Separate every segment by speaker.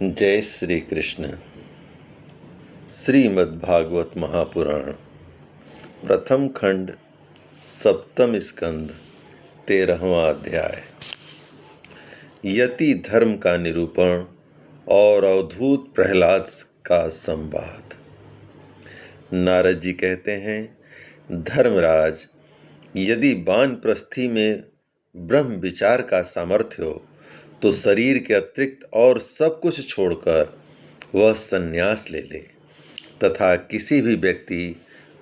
Speaker 1: जय श्री कृष्ण। श्रीमद् भागवत महापुराण प्रथम खंड सप्तम स्कंद 13वां अध्याय यति धर्म का निरूपण और अवधूत प्रहलाद का संवाद। नारद जी कहते हैं, धर्मराज, यदि वानप्रस्थी में ब्रह्म विचार का सामर्थ्य हो तो शरीर के अतिरिक्त और सब कुछ छोड़कर वह संन्यास ले ले तथा किसी भी व्यक्ति,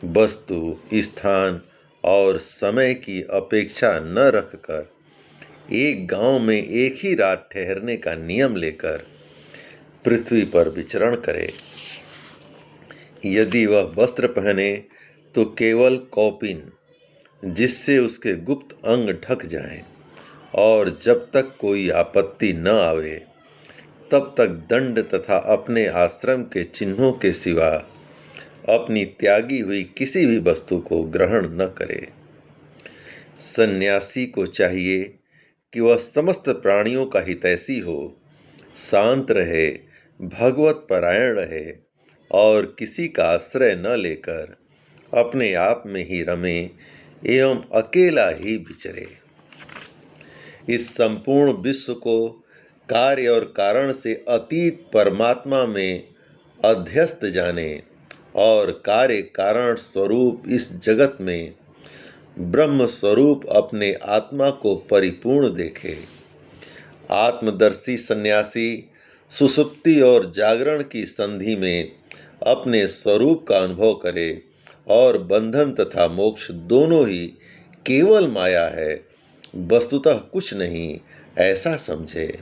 Speaker 1: वस्तु, स्थान और समय की अपेक्षा न रखकर एक गांव में एक ही रात ठहरने का नियम लेकर पृथ्वी पर विचरण करे। यदि वह वस्त्र पहने तो केवल कौपीन, जिससे उसके गुप्त अंग ढक जाएं, और जब तक कोई आपत्ति न आवे तब तक दंड तथा अपने आश्रम के चिन्हों के सिवा अपनी त्यागी हुई किसी भी वस्तु को ग्रहण न करे। सन्यासी को चाहिए कि वह समस्त प्राणियों का हितैषी हो, शांत रहे, भगवत परायण रहे और किसी का आश्रय न लेकर अपने आप में ही रमे एवं अकेला ही विचरे। इस संपूर्ण विश्व को कार्य और कारण से अतीत परमात्मा में अध्यस्त जाने और कार्य कारण स्वरूप इस जगत में ब्रह्म स्वरूप अपने आत्मा को परिपूर्ण देखे। आत्मदर्शी सन्यासी सुषुप्ति और जागरण की संधि में अपने स्वरूप का अनुभव करे और बंधन तथा मोक्ष दोनों ही केवल माया है, वस्तुतः कुछ नहीं, ऐसा समझे।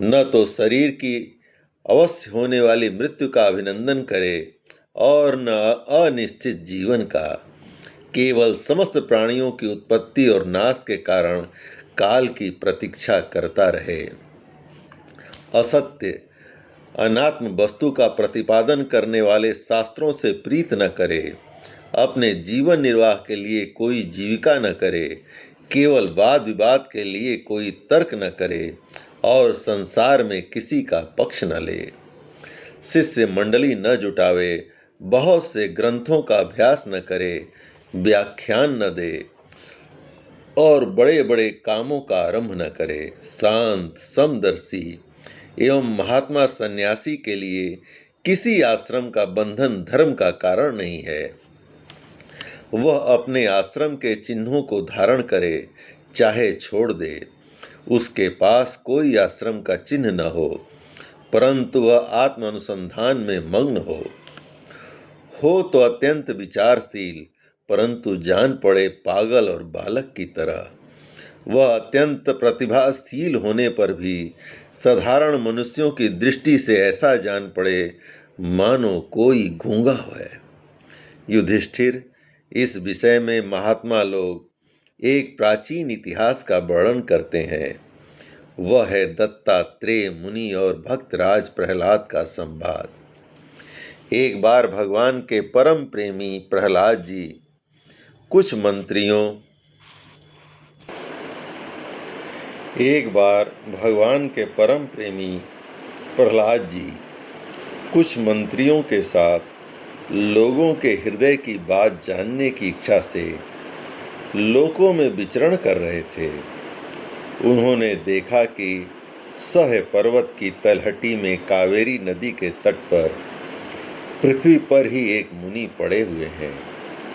Speaker 1: न तो शरीर की अवश्य होने वाली मृत्यु का अभिनंदन करे और न अनिश्चित जीवन का। केवल समस्त प्राणियों की उत्पत्ति और नाश के कारण काल की प्रतीक्षा करता रहे। असत्य अनात्म वस्तु का प्रतिपादन करने वाले शास्त्रों से प्रीत न करे। अपने जीवन निर्वाह के लिए कोई जीविका न करे, केवल वाद विवाद के लिए कोई तर्क न करे और संसार में किसी का पक्ष न ले। शिष्य मंडली न जुटावे, बहुत से ग्रंथों का अभ्यास न करे, व्याख्यान न दे और बड़े बड़े कामों का आरंभ न करे। शांत, समदर्शी एवं महात्मा सन्यासी के लिए किसी आश्रम का बंधन धर्म का कारण नहीं है। वह अपने आश्रम के चिन्हों को धारण करे, चाहे छोड़ दे। उसके पास कोई आश्रम का चिन्ह न हो, परंतु वह आत्म अनुसंधान में मग्न हो तो अत्यंत विचारशील, परंतु जान पड़े पागल और बालक की तरह। वह अत्यंत प्रतिभाशील होने पर भी साधारण मनुष्यों की दृष्टि से ऐसा जान पड़े मानो कोई गूंगा है। युधिष्ठिर, इस विषय में महात्मा लोग एक प्राचीन इतिहास का वर्णन करते हैं। वह है दत्तात्रेय मुनि और भक्तराज प्रहलाद का संवाद। एक बार भगवान के परम प्रेमी प्रहलाद जी कुछ मंत्रियों के साथ लोगों के हृदय की बात जानने की इच्छा से लोकों में विचरण कर रहे थे। उन्होंने देखा कि सह पर्वत की तलहटी में कावेरी नदी के तट पर पृथ्वी पर ही एक मुनि पड़े हुए हैं।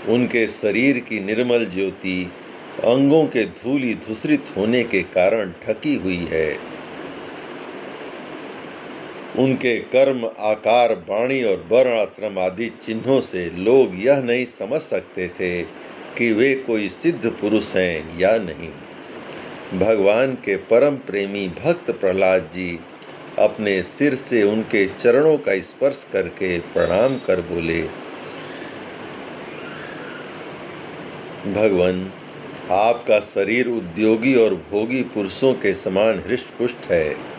Speaker 1: उनके शरीर की निर्मल ज्योति अंगों के धूलि धूसरित होने के कारण ढकी हुई है। उनके कर्म, आकार, वाणी और वर्ण आश्रम आदि चिन्हों से लोग यह नहीं समझ सकते थे कि वे कोई सिद्ध पुरुष हैं या नहीं। भगवान के परम प्रेमी भक्त प्रहलाद जी अपने सिर से उनके चरणों का स्पर्श करके प्रणाम कर बोले, भगवान, आपका शरीर उद्योगी और भोगी पुरुषों के समान हृष्ट-पुष्ट है।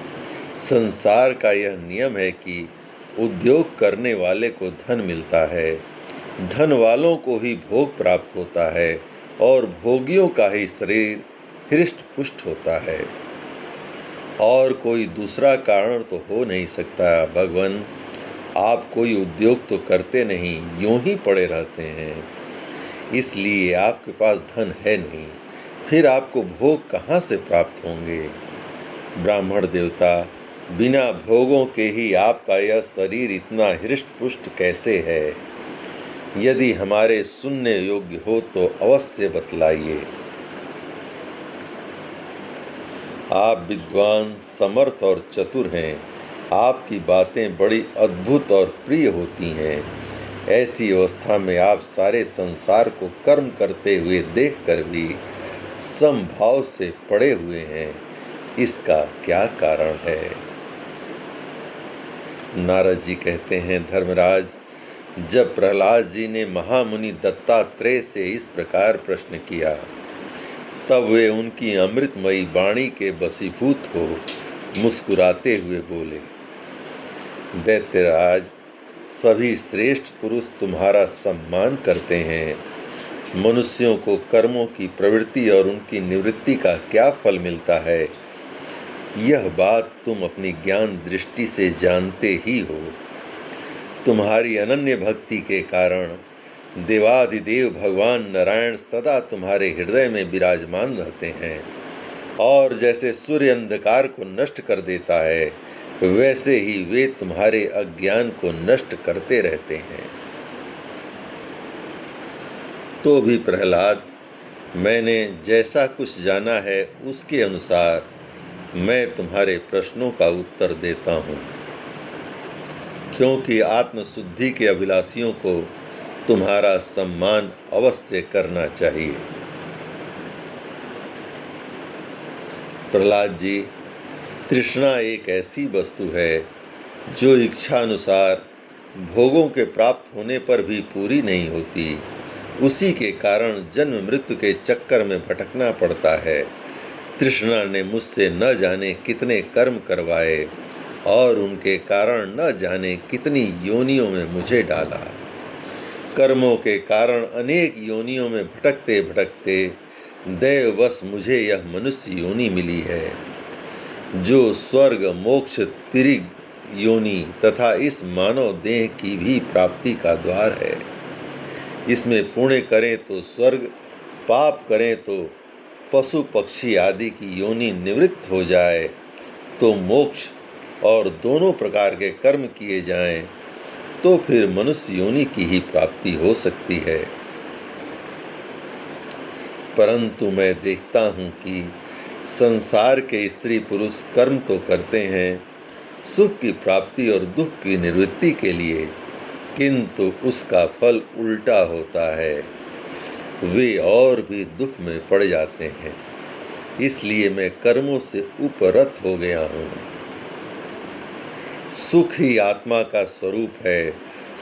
Speaker 1: संसार का यह नियम है कि उद्योग करने वाले को धन मिलता है, धन वालों को ही भोग प्राप्त होता है और भोगियों का ही शरीर हृष्ट पुष्ट होता है। और कोई दूसरा कारण तो हो नहीं सकता। भगवान, आप कोई उद्योग तो करते नहीं, यूं ही पड़े रहते हैं, इसलिए आपके पास धन है नहीं, फिर आपको भोग कहाँ से प्राप्त होंगे। ब्राह्मण देवता, बिना भोगों के ही आपका यह शरीर इतना हृष्ट पुष्ट कैसे है? यदि हमारे सुनने योग्य हो तो अवश्य बतलाइए। आप विद्वान, समर्थ और चतुर हैं। आपकी बातें बड़ी अद्भुत और प्रिय होती हैं। ऐसी अवस्था में आप सारे संसार को कर्म करते हुए देखकर भी समभाव से पड़े हुए हैं, इसका क्या कारण है? नारद जी कहते हैं, धर्मराज, जब प्रहलाद जी ने महामुनि दत्तात्रेय से इस प्रकार प्रश्न किया, तब वे उनकी अमृतमयी वाणी के वशीभूत हो मुस्कुराते हुए बोले, दैत्यराज, सभी श्रेष्ठ पुरुष तुम्हारा सम्मान करते हैं। मनुष्यों को कर्मों की प्रवृत्ति और उनकी निवृत्ति का क्या फल मिलता है, यह बात तुम अपनी ज्ञान दृष्टि से जानते ही हो। तुम्हारी अनन्य भक्ति के कारण देवाधिदेव भगवान नारायण सदा तुम्हारे हृदय में विराजमान रहते हैं, और जैसे सूर्य अंधकार को नष्ट कर देता है, वैसे ही वे तुम्हारे अज्ञान को नष्ट करते रहते हैं। तो भी प्रहलाद, मैंने जैसा कुछ जाना है उसके अनुसार मैं तुम्हारे प्रश्नों का उत्तर देता हूँ, क्योंकि आत्मशुद्धि के अभिलाषियों को तुम्हारा सम्मान अवश्य करना चाहिए। प्रहलाद जी, तृष्णा एक ऐसी वस्तु है जो इच्छानुसार भोगों के प्राप्त होने पर भी पूरी नहीं होती। उसी के कारण जन्म मृत्यु के चक्कर में भटकना पड़ता है। तृष्णा ने मुझसे न जाने कितने कर्म करवाए और उनके कारण न जाने कितनी योनियों में मुझे डाला। कर्मों के कारण अनेक योनियों में भटकते भटकते दैववश मुझे यह मनुष्य योनि मिली है, जो स्वर्ग, मोक्ष, तिरिग योनि तथा इस मानव देह की भी प्राप्ति का द्वार है। इसमें पुण्य करें तो स्वर्ग, पाप करें तो पशु पक्षी आदि की योनि निवृत्त हो जाए तो मोक्ष, और दोनों प्रकार के कर्म किए जाएं तो फिर मनुष्य योनि की ही प्राप्ति हो सकती है। परंतु मैं देखता हूँ कि संसार के स्त्री पुरुष कर्म तो करते हैं सुख की प्राप्ति और दुख की निवृत्ति के लिए, किंतु उसका फल उल्टा होता है। वे और भी दुख में पड़ जाते हैं। इसलिए मैं कर्मों से उपरत हो गया हूँ। सुख ही आत्मा का स्वरूप है।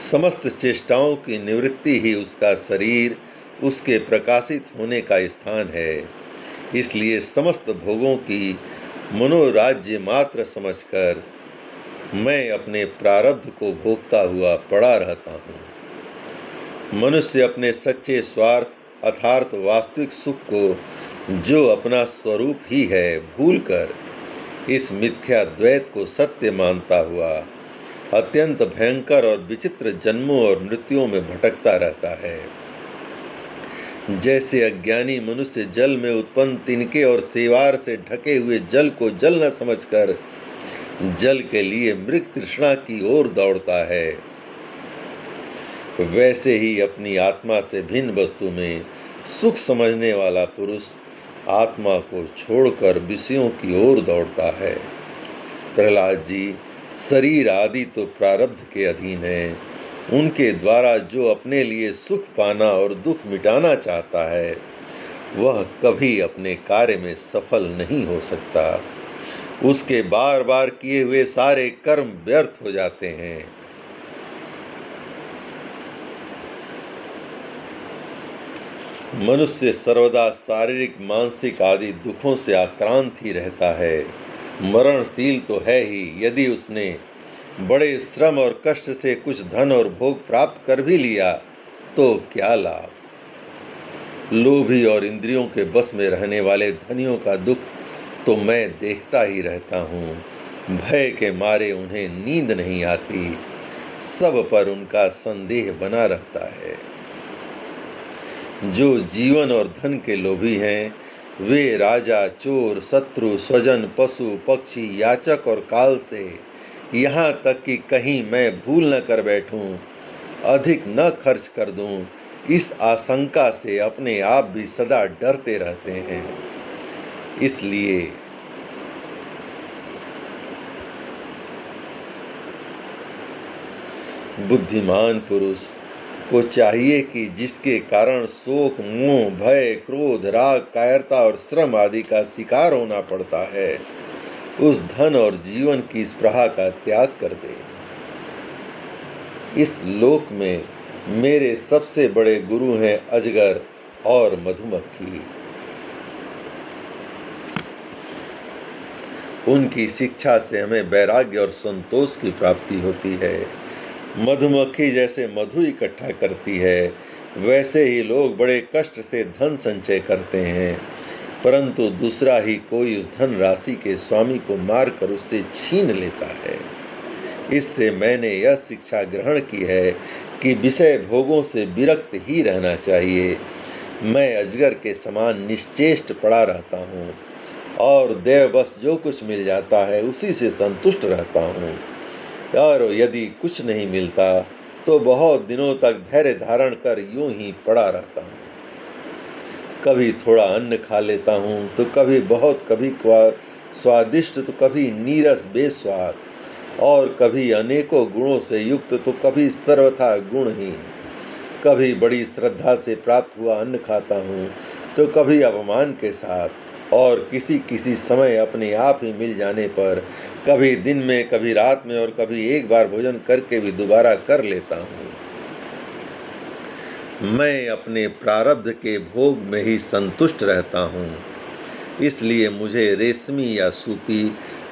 Speaker 1: समस्त चेष्टाओं की निवृत्ति ही उसका शरीर, उसके प्रकाशित होने का स्थान है। इसलिए समस्त भोगों की मनोराज्य मात्र समझकर मैं अपने प्रारब्ध को भोगता हुआ पड़ा रहता हूँ। मनुष्य अपने सच्चे स्वार्थ अर्थात वास्तविक सुख को, जो अपना स्वरूप ही है, भूलकर इस मिथ्या द्वैत को सत्य मानता हुआ अत्यंत भयंकर और विचित्र जन्मों और मृत्युओं में भटकता रहता है। जैसे अज्ञानी मनुष्य जल में उत्पन्न तिनके और सेवार से ढके हुए जल को जल न समझकर जल के लिए मृग तृष्णा की ओर दौड़ता है, वैसे ही अपनी आत्मा से भिन्न वस्तु में सुख समझने वाला पुरुष आत्मा को छोड़कर विषयों की ओर दौड़ता है। प्रहलाद जी, शरीर आदि तो प्रारब्ध के अधीन है। उनके द्वारा जो अपने लिए सुख पाना और दुख मिटाना चाहता है, वह कभी अपने कार्य में सफल नहीं हो सकता। उसके बार बार किए हुए सारे कर्म व्यर्थ हो जाते हैं। मनुष्य सर्वदा शारीरिक, मानसिक आदि दुखों से आक्रांत ही रहता है। मरणशील तो है ही। यदि उसने बड़े श्रम और कष्ट से कुछ धन और भोग प्राप्त कर भी लिया तो क्या लाभ। लोभी और इंद्रियों के बस में रहने वाले धनियों का दुख तो मैं देखता ही रहता हूँ। भय के मारे उन्हें नींद नहीं आती, सब पर उनका संदेह बना रहता है। जो जीवन और धन के लोभी हैं, वे राजा, चोर, शत्रु, स्वजन, पशु, पक्षी, याचक और काल से, यहाँ तक कि कहीं मैं भूल न कर बैठूं, अधिक न खर्च कर दूं, इस आशंका से अपने आप भी सदा डरते रहते हैं। इसलिए बुद्धिमान पुरुष को चाहिए कि जिसके कारण शोक, मोह, भय, क्रोध, राग, कायरता और श्रम आदि का शिकार होना पड़ता है, उस धन और जीवन की स्पृहा का त्याग कर दे। इस लोक में मेरे सबसे बड़े गुरु हैं अजगर और मधुमक्खी। उनकी शिक्षा से हमें वैराग्य और संतोष की प्राप्ति होती है। मधुमक्खी जैसे मधु इकट्ठा करती है, वैसे ही लोग बड़े कष्ट से धन संचय करते हैं, परंतु दूसरा ही कोई उस धन राशि के स्वामी को मारकर उससे छीन लेता है। इससे मैंने यह शिक्षा ग्रहण की है कि विषय भोगों से विरक्त ही रहना चाहिए। मैं अजगर के समान निश्चेष्ट पड़ा रहता हूँ और देववश जो कुछ मिल जाता है उसी से संतुष्ट रहता हूँ, और यदि कुछ नहीं मिलता तो बहुत दिनों तक धैर्य धारण कर यूं ही पड़ा रहता हूँ। कभी थोड़ा अन्न खा लेता हूँ तो कभी बहुत, कभी स्वादिष्ट तो कभी नीरस बेस्वाद, और कभी अनेकों गुणों से युक्त तो कभी सर्वथा गुणहीन। कभी बड़ी श्रद्धा से प्राप्त हुआ अन्न खाता हूँ तो कभी अपमान के साथ, और किसी किसी समय अपने आप ही मिल जाने पर कभी दिन में, कभी रात में, और कभी एक बार भोजन करके भी दोबारा कर लेता हूँ। मैं अपने प्रारब्ध के भोग में ही संतुष्ट रहता हूँ। इसलिए मुझे रेशमी या सूती,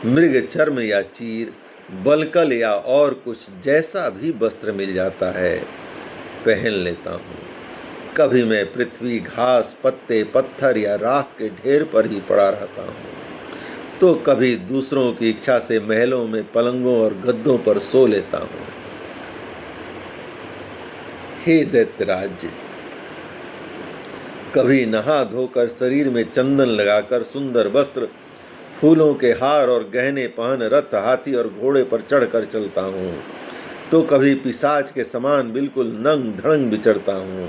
Speaker 1: मृग चर्म या चीर, बलकल या और कुछ जैसा भी वस्त्र मिल जाता है पहन लेता हूँ। कभी मैं पृथ्वी, घास, पत्ते, पत्थर या राख के ढेर पर ही पड़ा रहता हूँ, तो कभी दूसरों की इच्छा से महलों में पलंगों और गद्दों पर सो लेता हूँ। हे दैत्यराज, कभी नहा धोकर शरीर में चंदन लगाकर सुंदर वस्त्र, फूलों के हार और गहने पहन रथ, हाथी और घोड़े पर चढ़कर चलता हूँ, तो कभी पिशाच के समान बिल्कुल नंग धड़ंग विचरता हूँ।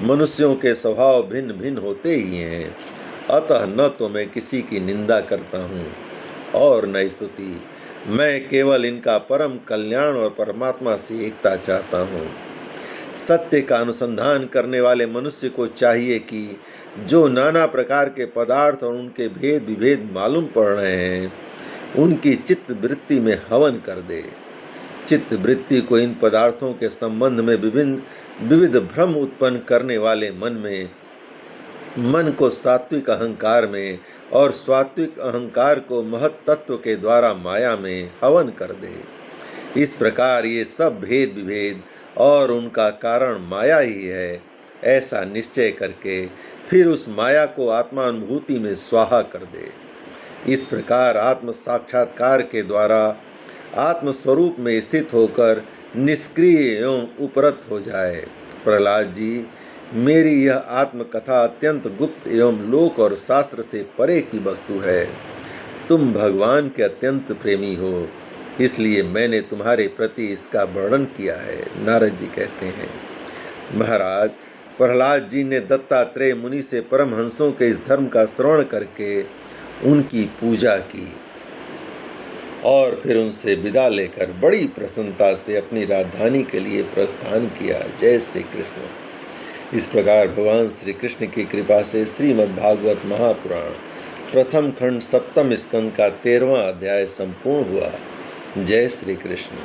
Speaker 1: मनुष्यों के स्वभाव भिन्न भिन्न होते ही हैं, अतः न तो मैं किसी की निंदा करता हूँ और न स्तुति। मैं केवल इनका परम कल्याण और परमात्मा से एकता चाहता हूँ। सत्य का अनुसंधान करने वाले मनुष्य को चाहिए कि जो नाना प्रकार के पदार्थ और उनके भेद विभेद मालूम पड़ रहे हैं, उनकी चित्त वृत्ति में हवन कर दे। चित्त वृत्ति को इन पदार्थों के संबंध में विविध भ्रम उत्पन्न करने वाले मन को सात्विक अहंकार में और सात्विक अहंकार को महत तत्व के द्वारा माया में हवन कर दे। इस प्रकार ये सब भेद विभेद और उनका कारण माया ही है, ऐसा निश्चय करके फिर उस माया को आत्मानुभूति में स्वाहा कर दे। इस प्रकार आत्म साक्षात्कार के द्वारा आत्मस्वरूप में स्थित होकर निष्क्रिय एवं उपरत हो जाए। प्रहलाद जी, मेरी यह आत्मकथा अत्यंत गुप्त एवं लोक और शास्त्र से परे की वस्तु है। तुम भगवान के अत्यंत प्रेमी हो, इसलिए मैंने तुम्हारे प्रति इसका वर्णन किया है। नारद जी कहते हैं, महाराज, प्रहलाद जी ने दत्तात्रेय मुनि से परमहंसों के इस धर्म का श्रवण करके उनकी पूजा की और फिर उनसे विदा लेकर बड़ी प्रसन्नता से अपनी राजधानी के लिए प्रस्थान किया। जय श्री कृष्ण। इस प्रकार भगवान श्री कृष्ण की कृपा से श्रीमद्भागवत महापुराण प्रथम खंड 7वें स्कंद का 13वां अध्याय संपूर्ण हुआ। जय श्री कृष्ण।